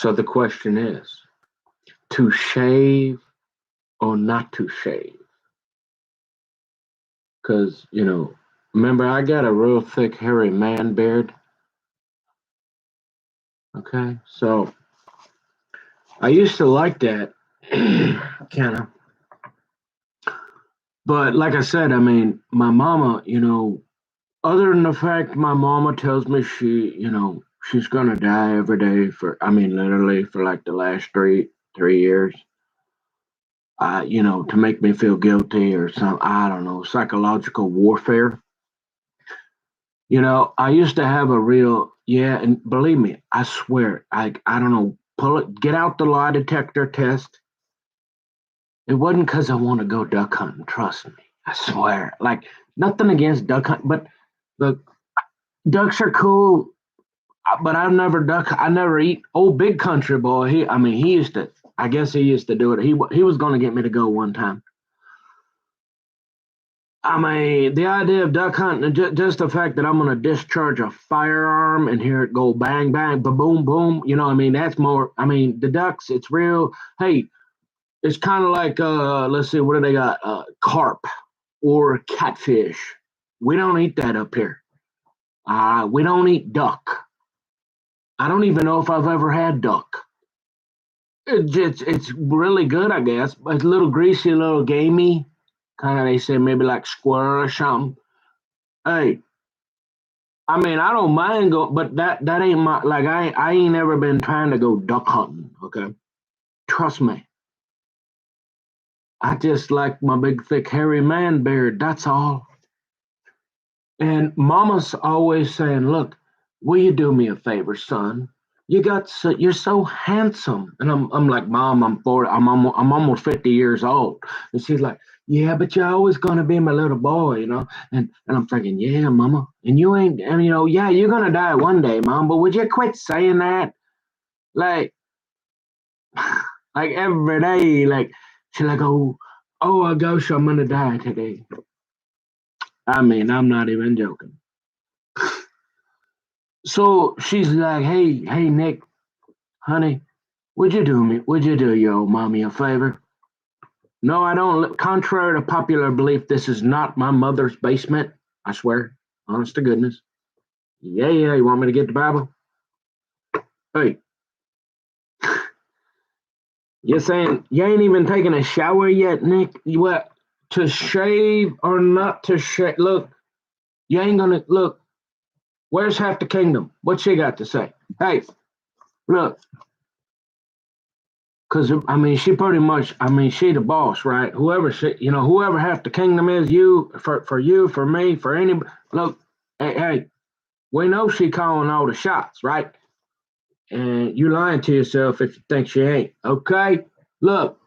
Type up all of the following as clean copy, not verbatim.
So the question is, to shave or not to shave? Because, remember, I got a real thick, hairy man beard. Okay. So I used to like that, kind of. But like I said, I mean, my mama, other than the fact my mama tells me she's gonna die every day I mean, literally for like the last three years, to make me feel guilty or some, I don't know, psychological warfare. I used to have a real, yeah, and believe me, I swear, I don't know, pull it, get out the lie detector test. It wasn't because I want to go duck hunting, trust me. I swear. Like, nothing against duck hunting, but look, ducks are cool, but I never eat. Old big country boy, he used to, I guess he used to do it. He was going to get me to go one time. I mean, the idea of duck hunting, just the fact that I'm going to discharge a firearm and hear it go bang, bang, ba boom, boom. That's more, the ducks, it's real. Hey, it's kind of like, let's see, what do they got? Carp or catfish. We don't eat that up here. We don't eat duck. I don't even know if I've ever had duck. It's really good, I guess. It's a little greasy, a little gamey. Kind of, they say maybe like squirrel or something. Hey, I don't mind going, but that ain't my, like, I ain't ever been trying to go duck hunting. Okay, trust me. I just like my big thick hairy man beard. That's all. And Mama's always saying, "Look, will you do me a favor, son? You're so handsome." And I'm like, "Mom, I'm 40. I'm almost 50 years old." And she's like, "Yeah, but you're always gonna be my little boy." And I'm thinking, "Yeah, Mama. And you ain't, and yeah, you're gonna die one day, Mom. But would you quit saying that? Like, like every day, like she's like, oh, gosh, I'm gonna die today." I'm not even joking. So she's like, hey, Nick, honey, would you do your old mommy a favor? No, I don't. Contrary to popular belief, this is not my mother's basement. I swear, honest to goodness. Yeah, yeah. You want me to get the Bible? Hey, you're saying you ain't even taken a shower yet, Nick? You what? To shave or not to shave? Look, you ain't gonna look. Where's half the kingdom? What she got to say? Hey, look, because she pretty much, she the boss, right? Whoever half the kingdom is, you, for me, for anybody. Look, hey, we know she calling all the shots, right? And you lying to yourself if you think she ain't. Okay, look,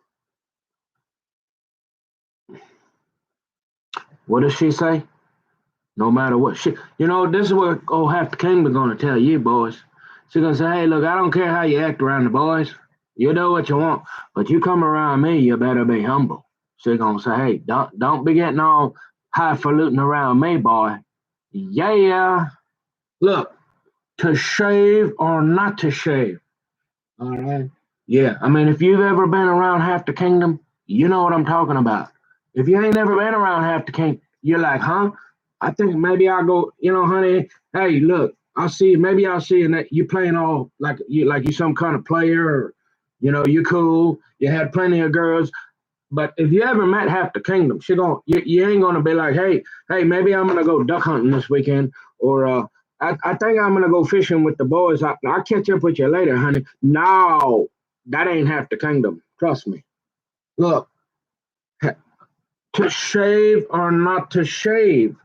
what does she say? No matter what this is what half the kingdom gonna tell you, boys. She's gonna say, "Hey, look, I don't care how you act around the boys. You do what you want, but you come around me, you better be humble." She's gonna say, "Hey, don't be getting all highfalutin around me, boy." Yeah, look, to shave or not to shave. All right. Yeah, if you've ever been around half the kingdom, you know what I'm talking about. If you ain't never been around half the kingdom, you're like, huh? I think maybe I'll go, honey. Hey, look, maybe I'll see you that you playing all like you some kind of player, or you cool, you had plenty of girls. But if you ever met half the kingdom, you ain't gonna be like, hey, maybe I'm gonna go duck hunting this weekend, or I think I'm gonna go fishing with the boys. I'll catch up with you later, honey. No, that ain't half the kingdom. Trust me. Look, to shave or not to shave,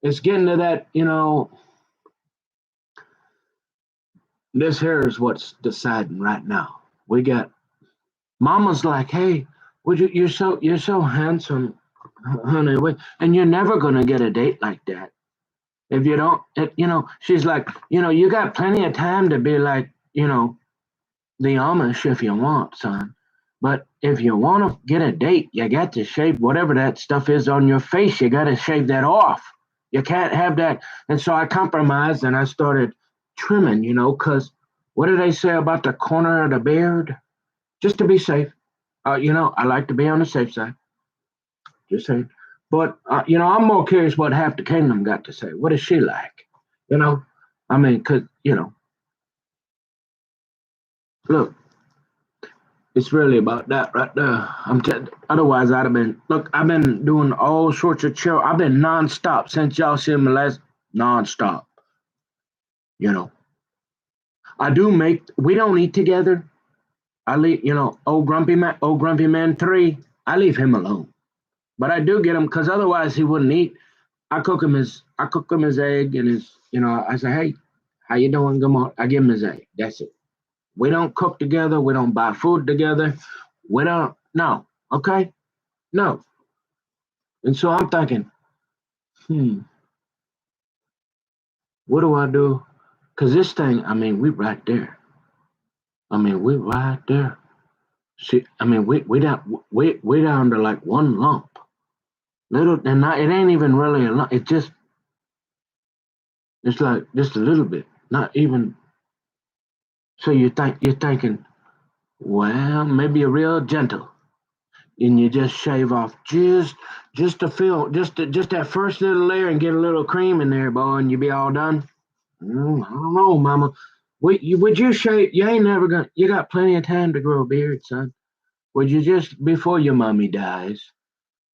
it's getting to that. This here is what's deciding right now. We got Mama's like, "Hey, would you're so handsome, honey, and you're never gonna get a date like that if you don't." She's like, you got plenty of time to be like, the Amish if you want, son. But if you want to get a date, you got to shave whatever that stuff is on your face. You got to shave that off. You can't have that. And so I compromised and I started trimming, because what do they say about the corner of the beard? Just to be safe. I like to be on the safe side. Just saying. But I'm more curious what half the kingdom got to say. What is she like? You know, I mean, cause look, it's really about that right there. Otherwise, I'd have been. Look, I've been doing all sorts of chill. I've been nonstop since y'all seen me last. Nonstop. You know, I do make. We don't eat together. I leave. Old Grumpy Man 3. I leave him alone. But I do get him because otherwise he wouldn't eat. I cook him his egg and his. I say, hey, how you doing? Good morning. I give him his egg. That's it. We don't cook together. We don't buy food together. We don't. No. Okay. No. And so I'm thinking, what do I do? Because this thing, I mean, we right there. I mean, we right there. See, I mean, we down to like one lump. Little, and not, it ain't even really a lump. It's like just a little bit. Not even. So you're thinking, well, maybe a real gentle, and you just shave off just to feel just that first little layer and get a little cream in there, boy, and you be all done. I don't know, Mama. Would you shave? You ain't never gonna. You got plenty of time to grow a beard, son. Would you just before your mommy dies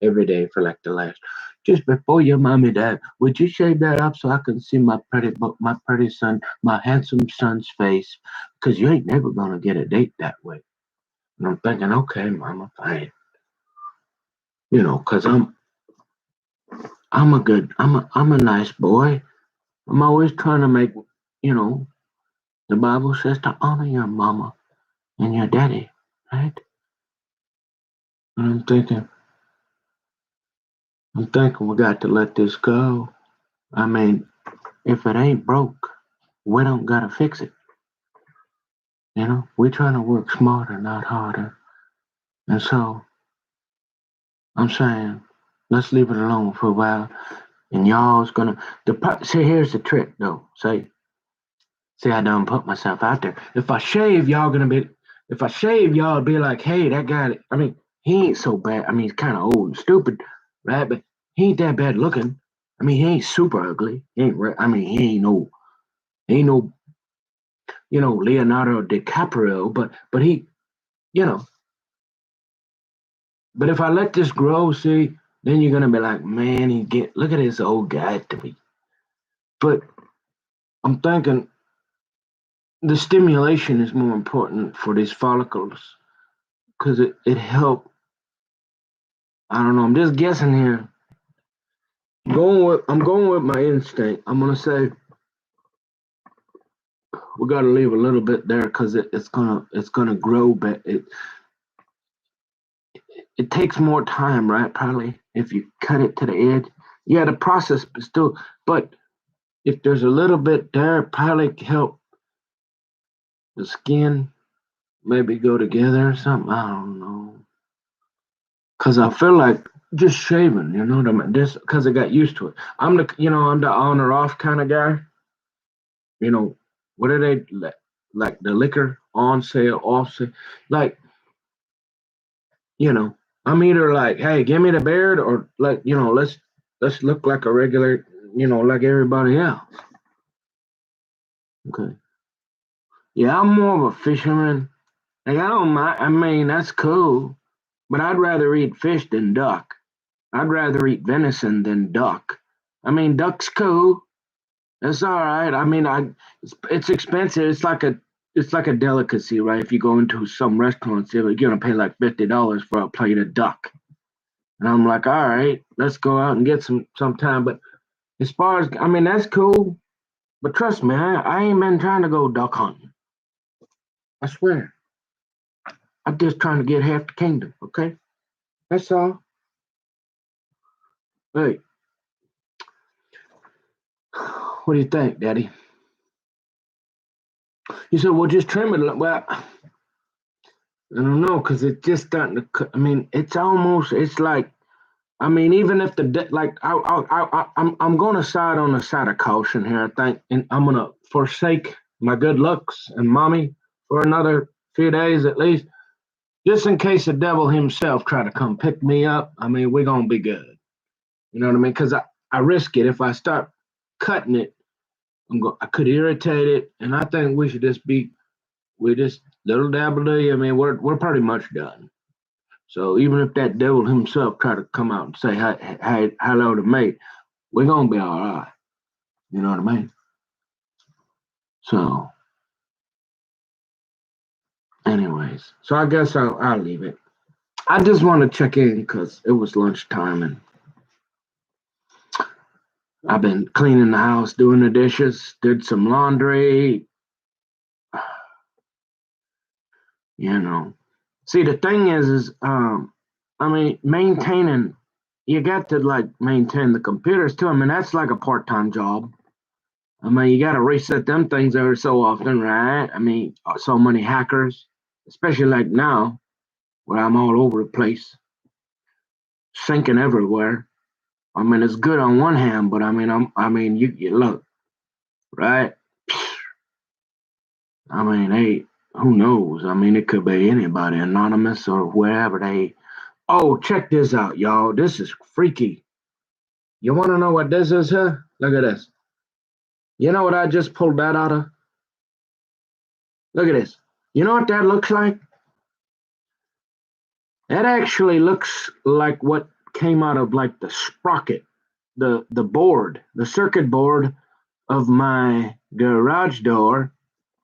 every day for like the last, just before your mommy died, would you shave that up so I can see my pretty son, my handsome son's face? Because you ain't never gonna get a date that way. And I'm thinking, okay, Mama, fine. Because I'm a nice boy. I'm always trying to make, you know, the Bible says to honor your mama and your daddy, right? And I'm thinking we got to let this go. I mean, if it ain't broke, we don't gotta fix it. We're trying to work smarter, not harder. And so I'm saying, let's leave it alone for a while. And y'all's gonna see. Here's the trick, though. See, I done put myself out there. If I shave, y'all gonna be. If I shave, y'all be like, hey, that guy. I mean, he ain't so bad. I mean, he's kind of old and stupid, right? But he ain't that bad looking. I mean, he ain't super ugly. He ain't. I mean, he ain't no, Leonardo DiCaprio. But he, you know. But if I let this grow, see, then you're gonna be like, man, look at this old guy to me. But I'm thinking the stimulation is more important for these follicles because it helped. I don't know. I'm just guessing here. I'm going with my instinct. I'm gonna say we got to leave a little bit there because it's gonna grow, but it takes more time, right? Probably if you cut it to the edge. Yeah, the process is still, but if there's a little bit there, probably help the skin maybe go together or something. I don't know. Cause I feel like just shaving, what I mean? Just because I got used to it. I'm the on or off kind of guy. You know, what are they like the liquor on sale, off sale? Like, you know, I'm either like, hey, give me the beard, or like, let's look like a regular, like everybody else. Okay. Yeah, I'm more of a fisherman. Like I don't mind. I mean, that's cool, but I'd rather eat fish than duck. I'd rather eat venison than duck. I mean, duck's cool. It's all right. I mean, it's expensive. It's like a delicacy, right? If you go into some restaurants, you're gonna pay like $50 for a plate of duck, and I'm like, all right, let's go out and get some time. But as far as I mean, that's cool. But trust me, I ain't been trying to go duck hunting. I swear. I'm just trying to get half the kingdom. Okay, that's all. Hey, what do you think, Daddy? He said, well, just trim it. Well, I don't know, because it's just starting to. I mean, it's like, I mean, even if like, I'm going to side on the side of caution here, I think, and I'm going to forsake my good looks and mommy for another few days at least, just in case the devil himself try to come pick me up. I mean, we're gonna be good. You know what I mean? Because I risk it if I start cutting it. I could irritate it, and I think we should just be we just little dabble do. I mean, we're pretty much done. So even if that devil himself try to come out and say hi, hello to me, we're gonna be all right. You know what I mean? So, anyways, so I guess I'll leave it. I just want to check in because it was lunchtime and I've been cleaning the house, doing the dishes, did some laundry. You know, see the thing is, I mean, maintaining. You got to like maintain the computers too. I mean, that's like a part-time job. I mean, you got to reset them things every so often, right? I mean, so many hackers, especially like now, where I'm all over the place, sinking everywhere. I mean, it's good on one hand, but I mean, you look, right? I mean, hey, who knows? I mean, it could be anybody, anonymous or wherever they. Oh, check this out, y'all. This is freaky. You want to know what this is here? Look at this. You know what I just pulled that out of? Look at this. You know what that looks like? That actually looks like what came out of like the sprocket, the board, the circuit board of my garage door,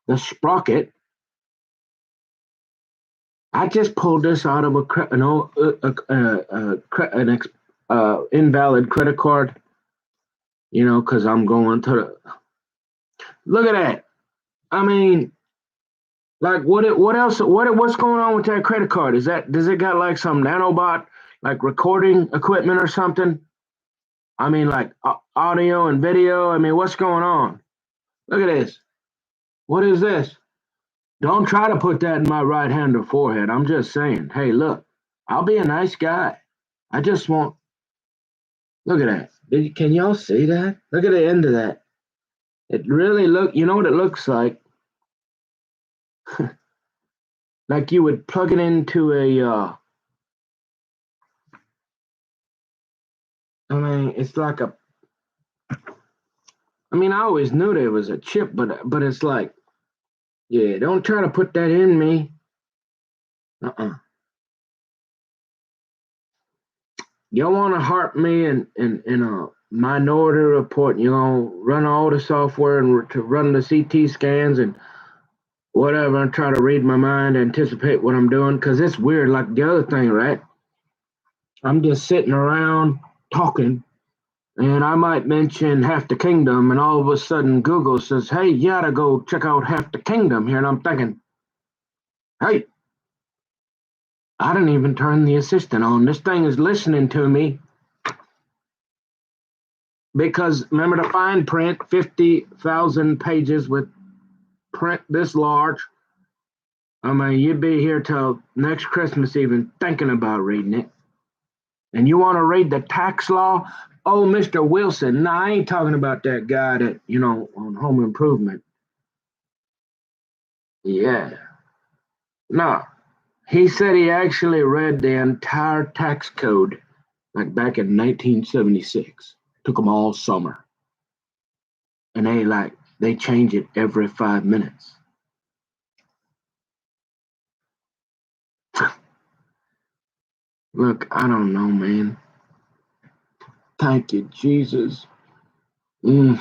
the sprocket. I just pulled this out of an invalid credit card, you know, because I'm going to the. Look at that. I mean, like what else? What's going on with that credit card? Does it got like some nanobot like recording equipment or something? I mean, like audio and video. I mean, what's going on? Look at this. What is this? Don't try to put that in my right hand or forehead. I'm just saying. Hey, look, I'll be a nice guy. I just want. Look at that. Can y'all see that? Look at the end of that. It really look. You know what it looks like? Like you would plug it into a. I mean, it's like a. I mean, I always knew there was a chip, but it's like, yeah, don't try to put that in me. Uh-uh. You want to harp me in a minority report, and you're going to run all the software and to run the CT scans and whatever and try to read my mind, anticipate what I'm doing. Because it's weird, like the other thing, right? I'm just sitting around talking, and I might mention Half the Kingdom, and all of a sudden Google says, hey, you gotta go check out Half the Kingdom here. And I'm thinking, hey, I didn't even turn the assistant on. This thing is listening to me because remember the fine print, 50,000 pages with print this large. I mean, you'd be here till next Christmas even thinking about reading it. And you want to read the tax law? Oh, Mr. Wilson. No, I ain't talking about that guy that, you know, on Home Improvement. Yeah. No. He said he actually read the entire tax code like back in 1976. Took them all summer. And they change it every 5 minutes. Look, I don't know, man. Thank you, Jesus. Mm.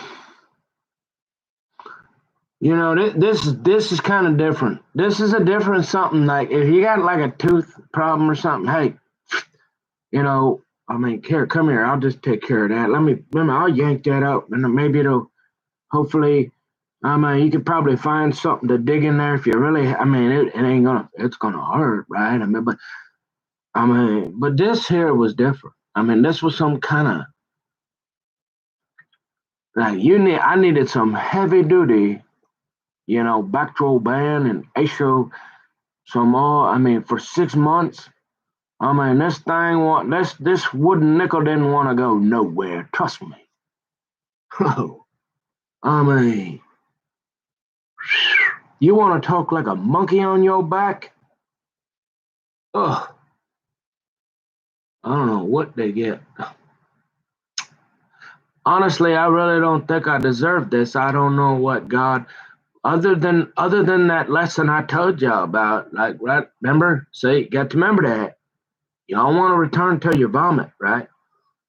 You know, this is kind of different. This is a different something. Like if you got like a tooth problem or something, hey, you know, I mean, here, come here. I'll just take care of that. I'll yank that out, and maybe it'll hopefully. I mean, you could probably find something to dig in there if you really. I mean, it ain't gonna. It's gonna hurt, right? But this here was different. I mean, this was some kind of like I needed some heavy duty, you know, Bactro band and ASHO, some more. I mean, for 6 months. I mean, this wooden nickel didn't want to go nowhere. Trust me. Oh, I mean, You want to talk like a monkey on your back? Ugh, I don't know what they get. Honestly, I really don't think I deserve this. I don't know what God, other than that lesson I told y'all about. Like, right? Remember? See, you got to remember that. You don't want to return to your vomit, right?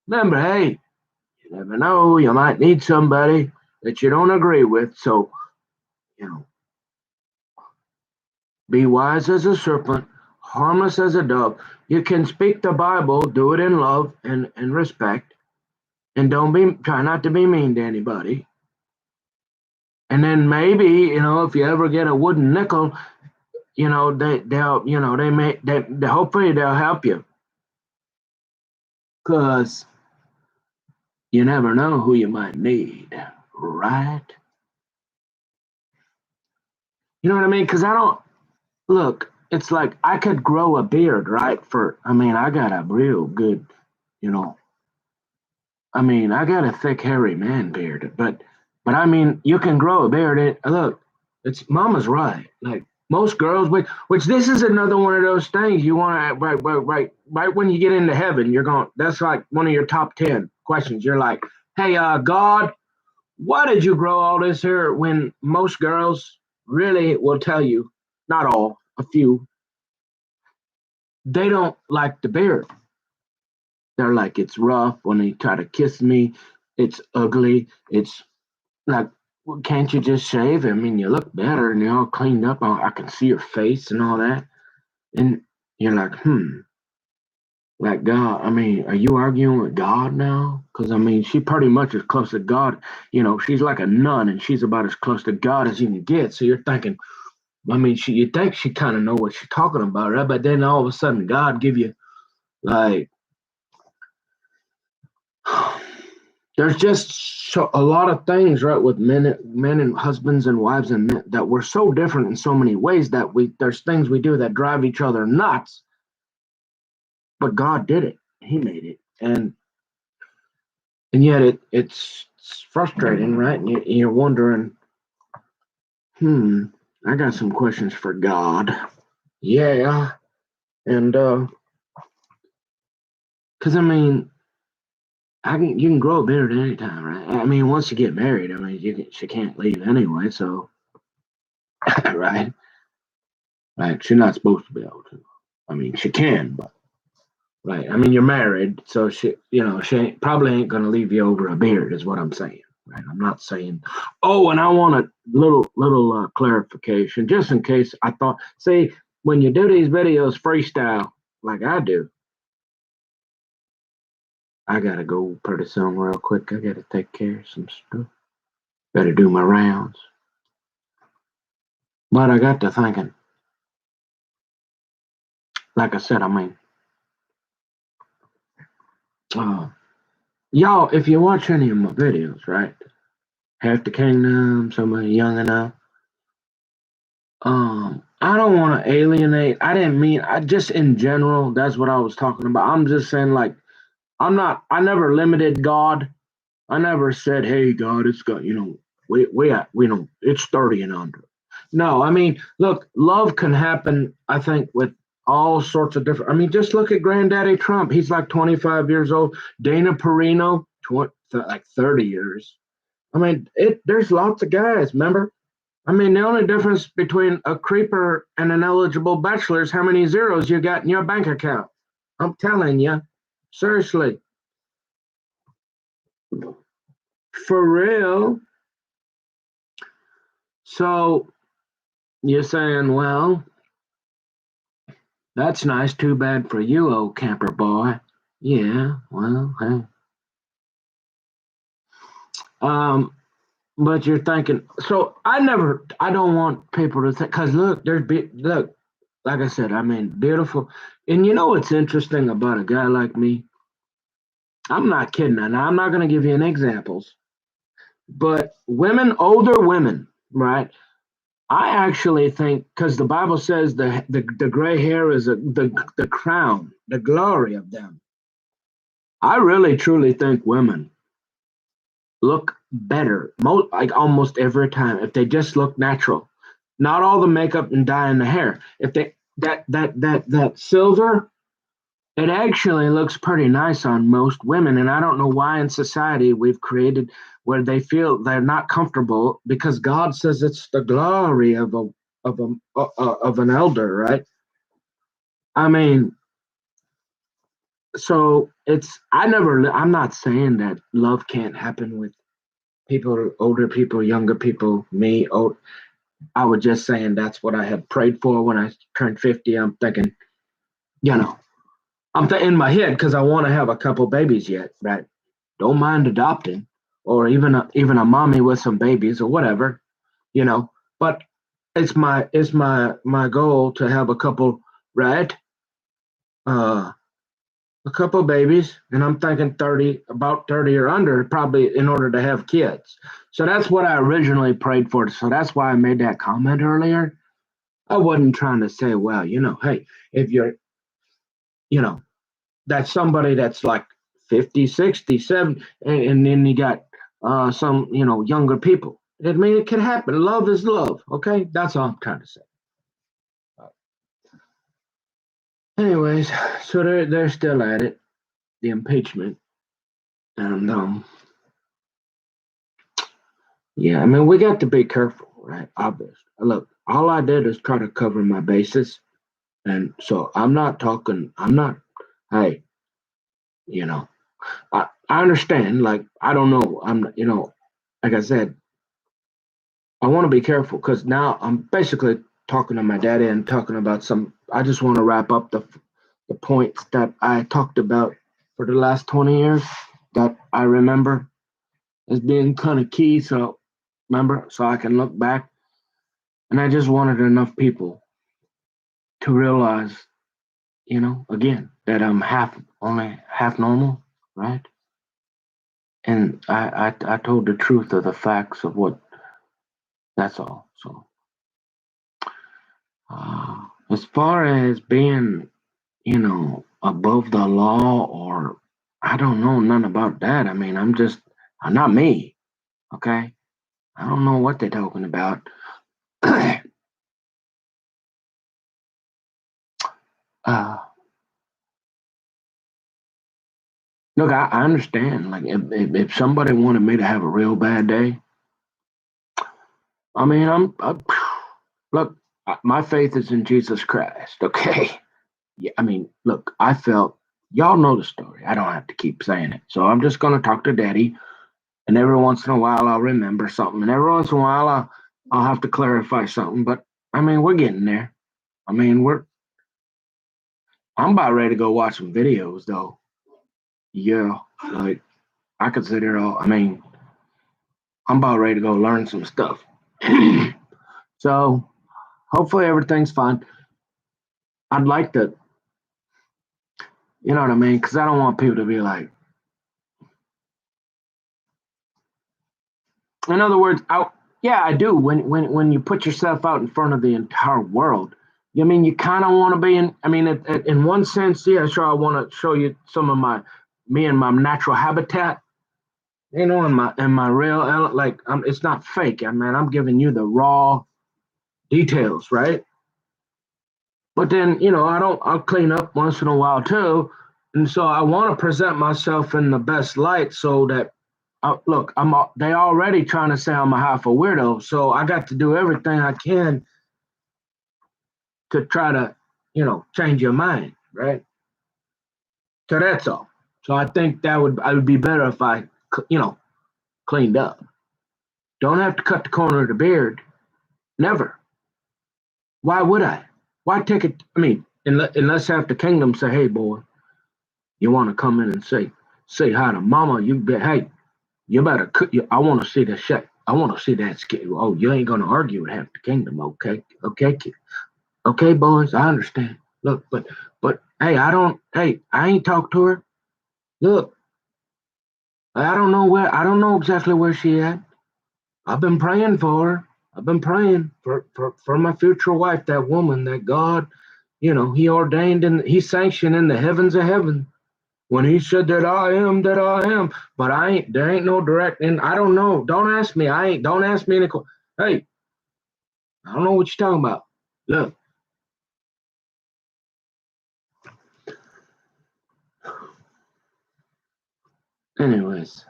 Remember, hey, you never know. You might need somebody that you don't agree with. So, you know, be wise as a serpent, harmless as a dove. You can speak the Bible, do it in love and respect, and don't be try not to be mean to anybody. And then maybe, if you ever get a wooden nickel, they'll they hopefully they'll help you, because you never know who you might need, right? You know what I mean? Because I don't look. It's like I could grow a beard, right? I got a real good, you know, I got a thick, hairy man beard, but you can grow a beard. Look, it's Mama's right. Like most girls, which this is another one of those things you want to right when you get into heaven, you're going. That's like one of your top 10 questions. You're like, hey, God, why did you grow all this hair? When most girls really will tell you, not all, a few, they don't like the beard. They're like, it's rough when they try to kiss me. It's ugly. It's like, well, can't you just shave? You look better and you're all cleaned up. I can see your face and all that. And you're like, like God. Are you arguing with God now? Because she pretty much is close to God. She's like a nun and she's about as close to God as you can get. So you're thinking, you think she kind of know what she's talking about, right? But then all of a sudden, God give you like there's just a lot of things, right, with men and husbands and wives and men, that we're so different in so many ways that there's things we do that drive each other nuts, but God did it. He made it, and yet it's frustrating, right? And you're wondering, I got some questions for God. Yeah, and because you can grow a beard at any time, right? Once you get married, she can't leave anyway, so right. Right, she's not supposed to be able to. She can, but right. You're married, so probably ain't gonna leave you over a beard, is what I'm saying. Right. I'm not saying. Oh, and I want a little clarification, just in case. I thought, see, when you do these videos freestyle like I do, I gotta go pretty soon, real quick. I gotta take care of some stuff. Better do my rounds. But I got to thinking. Like I said, uh, y'all, if you watch any of my videos, right? Half the Kingdom, somebody young enough. I don't want to alienate. I didn't mean. I just in general. That's what I was talking about. I'm just saying, like, I'm not. I never limited God. I never said, "Hey, God, it's got we know it's 30 and under." No, look, love can happen. I think with all sorts of different. Just look at Granddaddy Trump. He's like 25 years old. Dana Perino, like 30 years. There's lots of guys. Remember? The only difference between a creeper and an eligible bachelor is how many zeros you got in your bank account. I'm telling you, seriously, for real. So you're saying, well, that's nice. Too bad for you, old camper boy. Yeah, well, hey. Um, but you're thinking. So I don't want people to think, because look, look, like I said, beautiful. And you know what's interesting about a guy like me? I'm not kidding. And I'm not going to give you any examples, but older women, right? I actually think, because the Bible says the gray hair is the crown, the glory of them. I really truly think women look better, like almost every time, if they just look natural. Not all the makeup and dye in the hair. If they that silver, it actually looks pretty nice on most women, and I don't know why in society we've created where they feel they're not comfortable because God says it's the glory of an elder, right? I mean, so I'm not saying that love can't happen with people, older people, younger people, me. Oh, I was just saying that's what I had prayed for when I turned 50. I'm thinking, you know, in my head because I want to have a couple babies yet, right? Don't mind adopting, or even a mommy with some babies or whatever, you know. But it's my goal to have a couple, right? Uh, a couple babies, and I'm thinking 30, about 30 or under, probably in order to have kids. So that's what I originally prayed for. So that's why I made that comment earlier. I wasn't trying to say, well, hey, if you're, you know, that's somebody that's like 50, 60, 70, and then you got some, younger people. I mean, it can happen. Love is love. Okay. That's all I'm trying to say. Anyways, so they're still at it, the impeachment. And yeah, I mean, we got to be careful, right? Obviously. Look, all I did is try to cover my bases. And so I'm not, hey, you know, I understand. Like, I don't know. Like I said, I want to be careful because now I'm basically talking to my daddy and talking about I just want to wrap up the points that I talked about for the last 20 years that I remember as being kind of key. So, remember, so I can look back. And I just wanted enough people to realize, again, that I'm only half normal, right? And I told the truth of the facts of what, that's all. So, as far as being, above the law, or I don't know none about that. I mean, I'm not me, okay? I don't know what they're talking about. uh, Look, I understand. Like, if somebody wanted me to have a real bad day, I mean, look, my faith is in Jesus Christ, okay? Yeah, I mean, look, y'all know the story. I don't have to keep saying it. So I'm just going to talk to daddy, and every once in a while I'll remember something, and every once in a while I'll have to clarify something. But I mean, we're getting there. I mean, I'm about ready to go watch some videos, though. Yeah, like I could sit here I mean, I'm about ready to go learn some stuff. So hopefully everything's fine. I'd like to, you know what I mean? Because I don't want people to be like, in other words, yeah, I do. When you put yourself out in front of the entire world, I mean, you kind of want to be in. I mean, in one sense, yeah, sure. I want to show you some of me and my natural habitat. In my real, like, it's not fake. I mean, I'm giving you the raw details, right? But then, I'll clean up once in a while too. And so I want to present myself in the best light so that, look, they already trying to say I'm a half a weirdo. So I got to do everything I can to try to, change your mind, right? So that's all. So I think I would be better if I, cleaned up. Don't have to cut the corner of the beard. Never. Why would I? Why take it? I mean, unless half the kingdom say, "Hey, boy, you want to come in and say hi to mama? Hey, you better cut. I want to see the shit. I want to see that skin. Oh, you ain't gonna argue with half the kingdom, okay? Okay, okay, boys, I understand. Look, but hey, I don't. Hey, I ain't talked to her. Look, I don't know exactly where she at. I've been praying for her. I've been praying for my future wife, that woman that God, he ordained and he sanctioned in the heavens of heaven. When he said that I am, but I ain't. There ain't no direct, and I don't know. Don't ask me. I ain't. Don't ask me any. Hey, I don't know what you're talking about. Look. Anyways,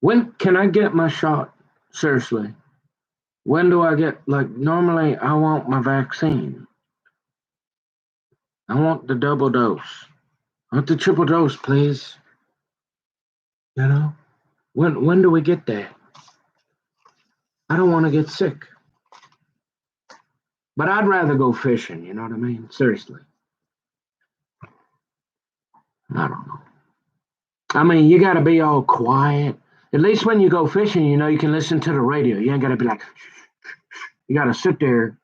when can I get my shot? Seriously, when do I get? Like normally, I want my vaccine. I want the double dose. I want the triple dose, please. You know, when do we get there? I don't want to get sick, but I'd rather go fishing. You know what I mean? Seriously, I don't know. I mean, you got to be all quiet. At least when you go fishing, you know you can listen to the radio. You ain't got to be like, you got to sit there.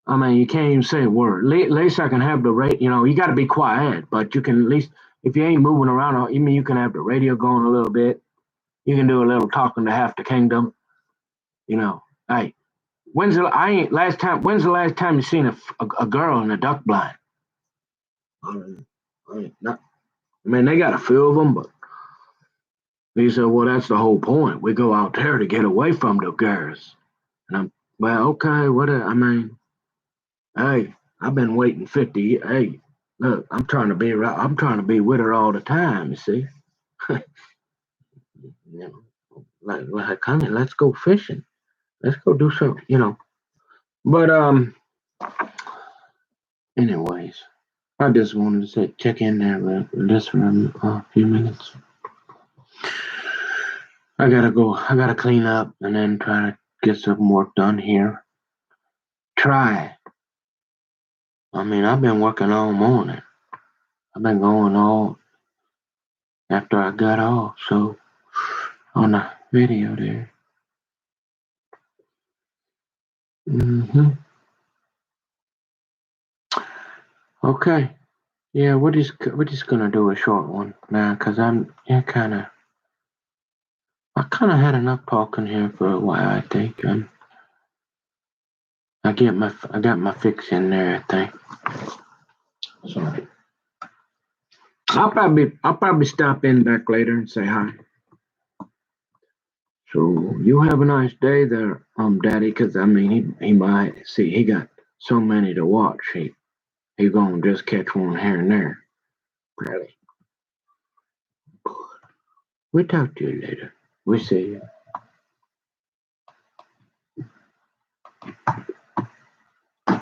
I mean, you can't even say a word. At least I can have the radio. You know, you got to be quiet, but you can at least, if you ain't moving around, I mean, you can have the radio going a little bit. You can do a little talking to half the kingdom. You know, hey, when's the last time you seen a girl in a duck blind? Not, I mean, they got a few of them, but he said, well, that's the whole point. We go out there to get away from the girls. And well, okay, I mean, hey, I've been waiting 50 years. Hey, look, I'm trying to be with her all the time, you see. You know, come on, let's go fishing. Let's go do something, you know. But anyways, I just wanted to say check in there just for a few minutes. I gotta go. I gotta clean up and then try to get some work done here. Try. I mean, I've been working all morning. I've been going all after I got off. So on the video there. hmm Okay. Yeah, we're just gonna do a short one now, cause I kind of had enough talking here for a while. I think I got my fix in there. I think. So I'll probably stop in back later and say hi. So you have a nice day there, Daddy. Cause I mean, he might see he got so many to watch. He gonna just catch one here and there. Really. We'll talk to you later. We'll see you.